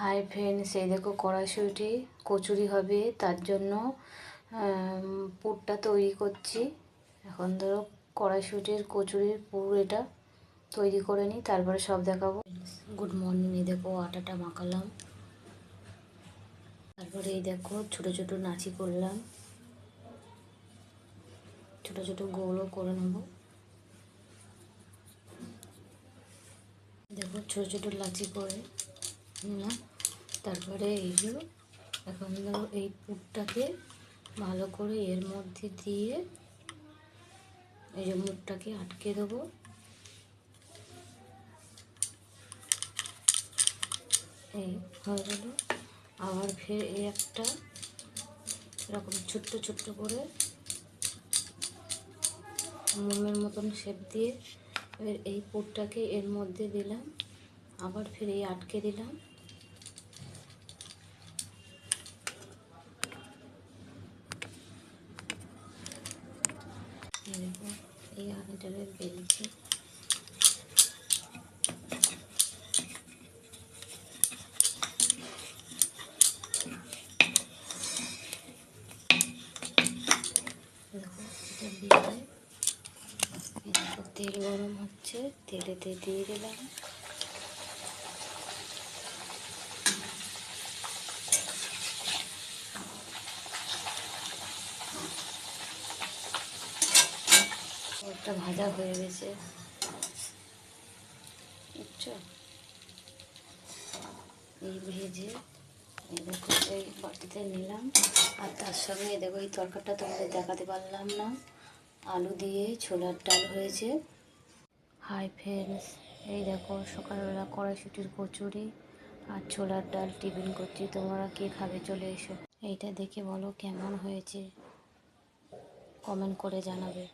Hi friends, এই দেখো কড়াইশুঁটি কচুরি হবে, তার জন্য পুরটা তৈরি করছি। এখন ধরো কড়াইশুঁটির কচুরির পুর এটা তৈরি করে নিই, তারপরে সব দেখাবো। গুড মর্নিং, এই দেখো আটাটা মাখালাম, তারপরে এই দেখো ছোটো ছোটো নাচি করলাম, ছোটো ছোটো গোলও করে নেব। দেখো ছোটো ছোটো লাচি করে নিলাম। তারপরে এইগুলো এখন ধরো এই পুরটাকে ভালো করে এর মধ্যে দিয়ে এই যে মুখটাকে আটকে দেবো। এই হয়ে গেল। আবার ফের এই একটা এরকম ছোট্ট ছোট্ট করে মোমের মতন শেপ দিয়ে এই পুরটাকে এর মধ্যে দিলাম, আবার ফের এই আটকে দিলাম। দেখো এই আটাটারে বেলছি। দেখো এটা দিয়ে দেখো তেল গরম হচ্ছে, তেলেতে দিয়ে দিলাম। একটা ভাজা হয়ে গেছে, বুঝছো? এই ভেজে এই দেখো এই বাটিতে নিলাম। আর তার সঙ্গে দেখো এই তরকারিটা তোমাদের দেখাতে পারলাম না, আলু দিয়ে ছোলার ডাল হয়েছে। হাই ফ্রেন্ডস, এই দেখো সকালবেলা কড়াইশুঁটির কচুরি আর ছোলার ডাল টিফিন করছি। তোমরা কে খাবে চলে এসো। এইটা দেখে বলো কেমন হয়েছে, কমেন্ট করে জানাবে।